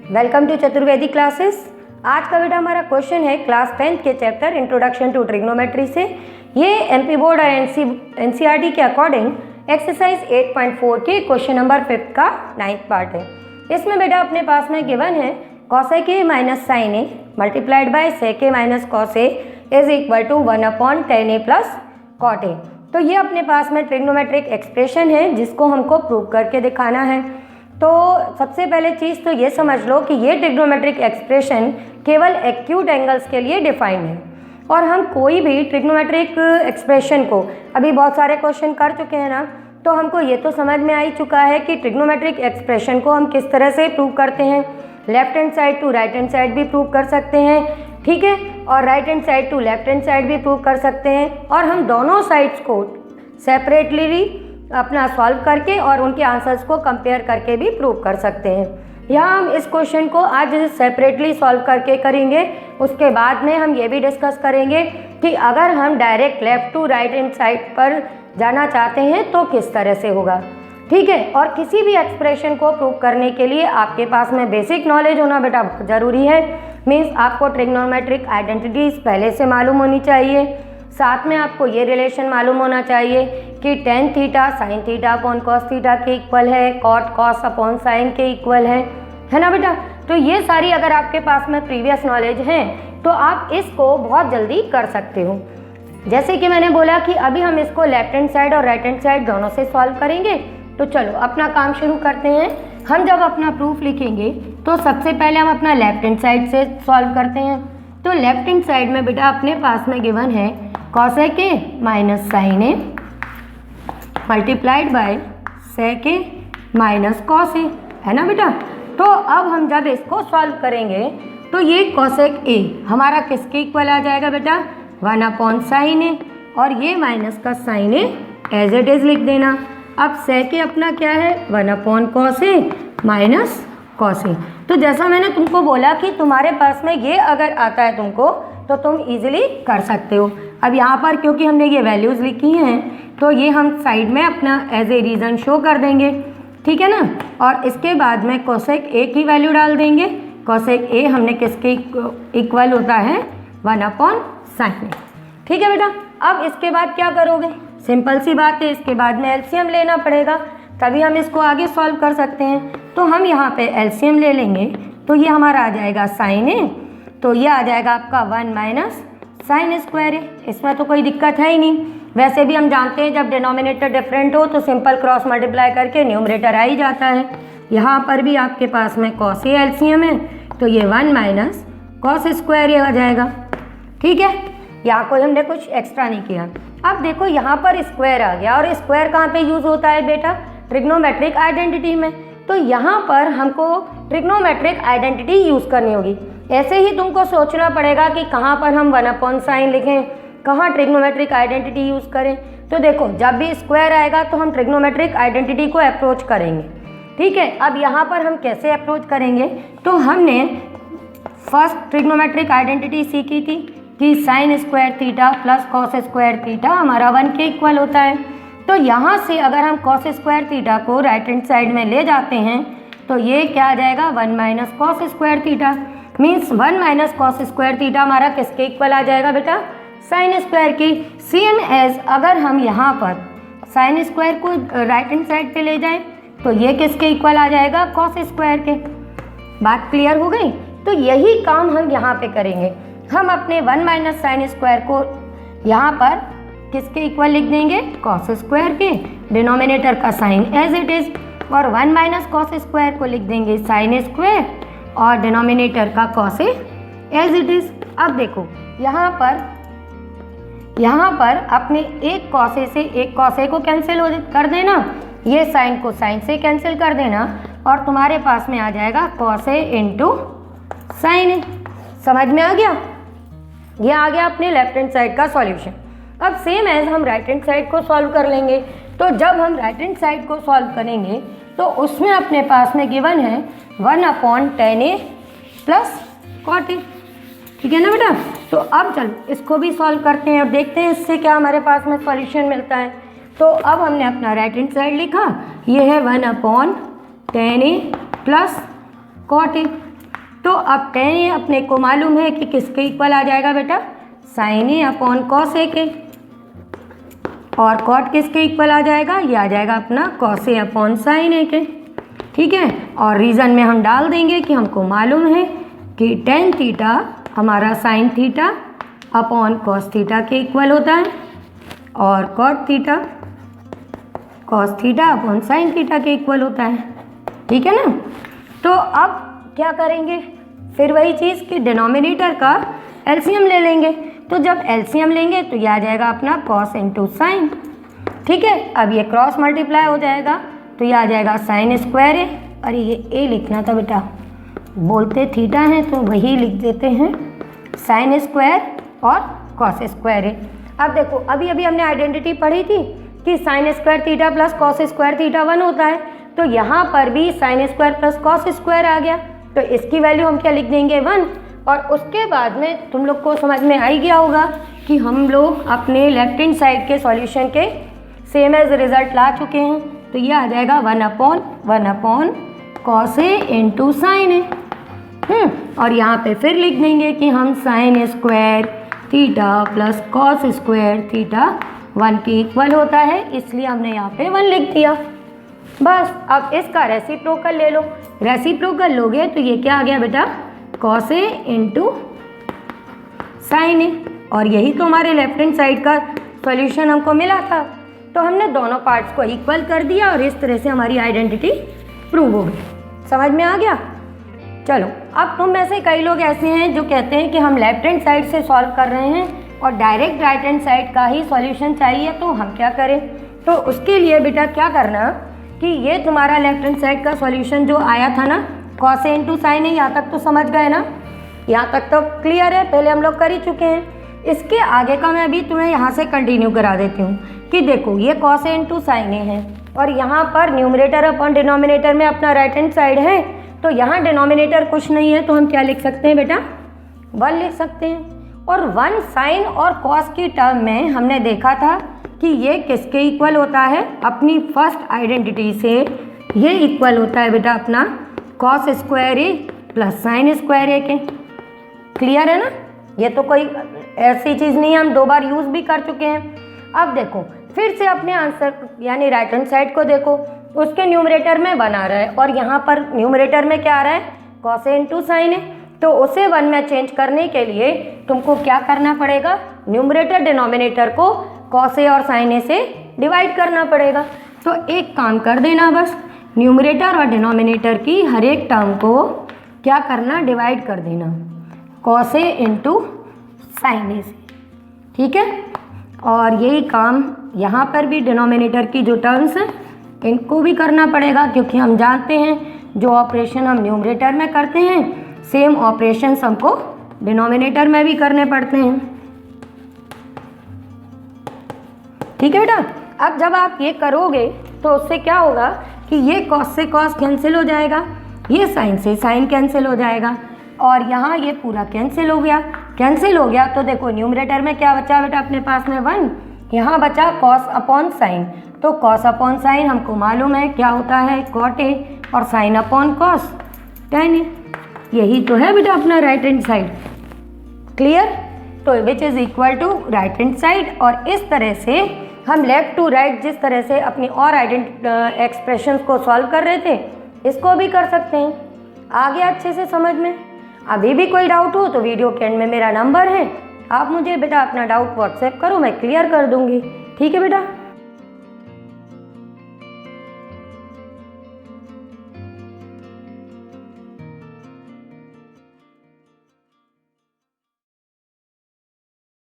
Welcome to Chaturvedi classes. आज का बेटा हमारा क्वेश्चन है क्लास 10th के चैप्टर इंट्रोडक्शन टू ट्रिग्नोमेट्री से। ये एमपी बोर्ड और एनसीईआरटी के अकॉर्डिंग एक्सरसाइज 8.4 के क्वेश्चन नंबर 5 का 9th पार्ट है। इसमें बेटा अपने पास में गिवन है cosec a minus sine a multiplied by sec a minus cos a is equal to 1/tan a plus cot a। तो ये अपने पास में ट्रिग्नोमेट्रिक एक्सप्रेशन है जिसको हमको प्रूव करके दिखाना है। तो सबसे पहले चीज़ तो ये समझ लो कि ये ट्रिग्नोमेट्रिक एक्सप्रेशन केवल एक्यूट एंगल्स के लिए डिफाइंड है और हम कोई भी ट्रिग्नोमेट्रिक एक्सप्रेशन को अभी बहुत सारे क्वेश्चन कर चुके हैं ना, तो हमको ये तो समझ में आ ही चुका है कि ट्रिग्नोमेट्रिक एक्सप्रेशन को हम किस तरह से प्रूव करते हैं। Left hand side to right hand side भी प्रूव कर सकते हैं, ठीक है, और right hand side to left hand side भी प्रूव कर सकते हैं, और हम दोनों साइड्स को सेपरेटली अपना सॉल्व करके और उनके आंसर्स को कंपेयर करके भी प्रूव कर सकते हैं। यहाँ हम इस क्वेश्चन को आज सेपरेटली सॉल्व करके करेंगे। उसके बाद में हम ये भी डिस्कस करेंगे कि अगर हम direct left to right hand side पर जाना चाहते हैं तो किस तरह से होगा, ठीक है। और किसी भी एक्सप्रेशन को प्रूव करने के लिए आपके पास में बेसिक नॉलेज होना बेटा बहुत ज़रूरी है। मीन्स आपको ट्रिग्नोमेट्रिक आइडेंटिटीज़ पहले से मालूम होनी चाहिए। साथ में आपको ये रिलेशन मालूम होना चाहिए कि tan theta sine theta upon cos theta के इक्वल है, कॉट कॉस अपॉन साइन के इक्वल है ना बेटा। तो ये सारी अगर आपके पास में प्रीवियस नॉलेज है तो आप इसको बहुत जल्दी कर सकते हो। जैसे कि मैंने बोला कि अभी हम इसको लेफ्ट हैंड साइड और राइट हैंड साइड दोनों से सॉल्व करेंगे। तो चलो अपना काम शुरू करते हैं। हम जब अपना प्रूफ लिखेंगे तो सबसे पहले हम अपना लेफ्ट हैंड साइड से सॉल्व करते हैं। तो लेफ्ट हैंड साइड में बेटा अपने पास में गिवन है cosec a minus sine a multiplied by sec a minus cos a, है ना बेटा। तो अब हम जब इसको सॉल्व करेंगे तो ये cosec a हमारा किसके इक्वल आ जाएगा बेटा, 1/sin a, और ये माइनस का sin a as it is लिख देना। अब sec a अपना क्या है, 1/cos a minus cos a। तो जैसा मैंने तुमको बोला कि तुम्हारे पास में ये अगर आता है तुमको तो तुम इजीली कर सकते हो। अब यहाँ पर क्योंकि हमने ये वैल्यूज़ लिखी हैं तो ये हम साइड में अपना एज ए रीज़न शो कर देंगे, ठीक है ना। और इसके बाद में cosec a की वैल्यू डाल देंगे। cosec a हमने किसके इक्वल होता है, 1/sin a, ठीक है बेटा। अब इसके बाद क्या करोगे, सिंपल सी बात है, इसके बाद में एलसीएम लेना पड़ेगा तभी हम इसको आगे सॉल्व कर सकते हैं। तो हम यहाँ पे एलसीएम ले लेंगे तो ये हमारा आ जाएगा sin a, तो ये आ जाएगा आपका 1 - sin स्क्वायर है। इसमें तो कोई दिक्कत है ही नहीं। वैसे भी हम जानते हैं जब डिनोमिनेटर डिफरेंट हो तो सिंपल क्रॉस मल्टीप्लाई करके न्यूमरेटर आ ही जाता है। यहाँ पर भी आपके पास में cos a एलसीएम है तो ये 1 - cos स्क्वायर ये आ जाएगा, ठीक है। यहाँ कोई हमने कुछ एक्स्ट्रा नहीं किया। अब देखो यहाँ पर स्क्वायर आ गया, और स्क्वायर कहाँ पे यूज़ होता है बेटा, ट्रिग्नोमेट्रिक आइडेंटिटी में। तो यहाँ पर हमको ट्रिग्नोमेट्रिक आइडेंटिटी यूज़ करनी होगी। ऐसे ही तुमको सोचना पड़ेगा कि कहाँ पर हम 1/sin लिखें, कहाँ ट्रिग्नोमेट्रिक आइडेंटिटी यूज़ करें। तो देखो जब भी स्क्वायर आएगा तो हम ट्रिग्नोमेट्रिक आइडेंटिटी को अप्रोच करेंगे, ठीक है। अब यहाँ पर हम कैसे अप्रोच करेंगे, तो हमने फर्स्ट ट्रिग्नोमेट्रिक आइडेंटिटी सीखी थी कि sine square theta plus cos square theta हमारा 1 के इक्वल होता है। तो यहाँ से अगर हम कॉस स्क्वायर थीटा को राइट हैंड साइड में ले जाते हैं तो ये क्या आ जाएगा, 1 - cos square theta. Means 1 - cos square theta हमारा किसके इक्वल आ जाएगा बेटा, साइन स्क्वायर की। सेम एज अगर हम यहाँ पर साइन स्क्वायर को राइट हैंड साइड पे ले जाएं तो ये किसके इक्वल आ जाएगा, cos स्क्वायर के। बात क्लियर हो गई। तो यही काम हम यहाँ पे करेंगे। हम अपने 1 - sin स्क्वायर को यहाँ पर किसके इक्वल लिख देंगे, cos स्क्वायर के, डिनोमिनेटर का साइन एज इट इज, और 1 - cos स्क्वायर को लिख देंगे sin स्क्वायर और डिनोमिनेटर का cos एज इट इज। अब देखो यहाँ पर अपने एक cos से एक cos को कैंसिल कर देना, ये साइन को साइन से कैंसिल कर देना, और तुम्हारे पास में आ जाएगा cos × sin। समझ में आ गया। ये आ गया अपने लेफ्ट हैंड साइड का सॉल्यूशन। अब सेम एज हम राइट हैंड साइड को सॉल्व कर लेंगे। तो जब हम राइट हैंड साइड को सॉल्व करेंगे तो उसमें अपने पास में गिवन है 1/tan a plus cot a, ठीक है ना बेटा। तो अब चलो इसको भी सॉल्व करते हैं और देखते हैं इससे क्या हमारे पास में सॉल्यूशन मिलता है। तो अब हमने अपना राइट हैंड साइड लिखा, ये है 1/tan A plus cot A। तो अब tan A अपने को मालूम है कि किसके इक्वल आ जाएगा बेटा, sin A upon cos A के, और cot किसके इक्वल आ जाएगा, ये आ जाएगा अपना cos A upon sin A के। ठीक है, और रीज़न में हम डाल देंगे कि हमको मालूम है कि tan थीटा हमारा sin theta upon cos theta के इक्वल होता है, और cot theta cos theta upon sin theta के इक्वल होता है। ठीक है ना। तो अब क्या करेंगे, फिर वही चीज़ कि डिनोमिनेटर का एलसीएम ले लेंगे। तो जब एलसीएम लेंगे तो ये आ जाएगा अपना cos इंटू साइन। ठीक है, अब ये क्रॉस मल्टीप्लाई हो जाएगा तो ये आ जाएगा sin स्क्वायर है। अरे ये a लिखना था बेटा, बोलते थीटा है तो वही लिख देते हैं, sin स्क्वायर और cos स्क्वायर है। अब देखो अभी अभी हमने आइडेंटिटी पढ़ी थी कि sin square theta plus cos square theta 1 होता है, तो यहाँ पर भी sin square plus cos square आ गया, तो इसकी वैल्यू हम क्या लिख देंगे 1। और उसके बाद में तुम लोग को समझ में आ ही गया होगा कि हम लोग अपने लेफ्ट हैंड साइड के सॉल्यूशन के सेम एज रिजल्ट ला चुके हैं, तो ये आ जाएगा 1/1 cos A into sine A। और यहाँ पे फिर लिख देंगे कि हम sin square theta plus cos square theta 1 के इक्वल होता है, इसलिए हमने यहाँ पे 1 लिख दिया। बस अब इसका रेसिप्रोकल ले लो, रेसिप्रोकल लोगे तो ये क्या आ गया बेटा, cos A into sine A। और यही तो हमारे लेफ्ट हैंड साइड का सॉल्यूशन हमको मिला था, तो हमने दोनों पार्ट्स को इक्वल कर दिया और इस तरह से हमारी आइडेंटिटी प्रूव हो गई। समझ में आ गया। चलो अब तुम में से कई लोग ऐसे हैं जो कहते हैं कि हम लेफ्ट हैंड साइड से सॉल्व कर रहे हैं और डायरेक्ट राइट हैंड साइड का ही सॉल्यूशन चाहिए, तो हम क्या करें। तो उसके लिए बेटा क्या करना कि ये तुम्हारा लेफ्ट हैंड साइड का सॉल्यूशन जो आया था ना cos A into sine A, यहाँ तक तो समझ गए ना, यहाँ तक तो क्लियर है, पहले हम लोग कर ही चुके हैं। इसके आगे का मैं अभी तुम्हें यहाँ से कंटिन्यू करा देती हूँ कि देखो ये cos A into sine A है और यहाँ पर न्यूमरेटर अपॉन डिनोमिनेटर में अपना राइट हैंड साइड है, तो यहाँ डिनोमिनेटर कुछ नहीं है तो हम क्या लिख सकते हैं बेटा, 1 लिख सकते हैं। और 1 साइन और cos की टर्म में हमने देखा था कि ये किसके इक्वल होता है, अपनी फर्स्ट आइडेंटिटी से ये इक्वल होता है बेटा अपना cos square A plus sine square A के। क्लियर है ना, ये तो कोई ऐसी चीज़ नहीं है, हम 2 बार यूज़ भी कर चुके हैं। अब देखो फिर से अपने आंसर यानी राइट हैंड साइड को देखो, उसके न्यूमरेटर में 1 आ रहा है और यहाँ पर न्यूमरेटर में क्या आ रहा है, cos A into sine A। तो उसे 1 में चेंज करने के लिए तुमको क्या करना पड़ेगा, न्यूमरेटर डिनोमिनेटर को cos A और sin A से डिवाइड करना पड़ेगा। तो एक काम कर देना, बस न्यूमरेटर और डिनोमिनेटर की हर एक टर्म को क्या करना, डिवाइड कर देना cos A into sine A से। ठीक है, और यही काम यहाँ पर भी डिनोमिनेटर की जो टर्म्स हैं इनको भी करना पड़ेगा, क्योंकि हम जानते हैं जो ऑपरेशन हम न्यूमरेटर में करते हैं सेम ऑपरेशंस हमको डिनोमिनेटर में भी करने पड़ते हैं। ठीक है बेटा, अब जब आप ये करोगे तो उससे क्या होगा कि ये cos से cos कैंसिल हो जाएगा, ये sin से sin कैंसिल हो जाएगा और यहाँ ये पूरा कैंसिल हो गया। तो देखो न्यूमरेटर में क्या बचा बेटा अपने पास में 1, यहाँ बचा cos अपॉन साइन। तो cos अपॉन साइन हमको मालूम है क्या होता है, cot A, और sin upon cos tan A। यही तो है बेटा अपना राइट हैंड साइड। क्लियर, तो which is equal to right hand side. और इस तरह से हम लेफ्ट टू राइट जिस तरह से अपनी और एक्सप्रेशंस को सॉल्व कर रहे थे इसको भी कर सकते हैं। आ गया अच्छे से समझ में। अभी भी कोई डाउट हो तो वीडियो के एंड में मेरा नंबर है, आप मुझे बेटा अपना डाउट व्हाट्सएप करो, मैं क्लियर कर दूंगी। ठीक है बेटा।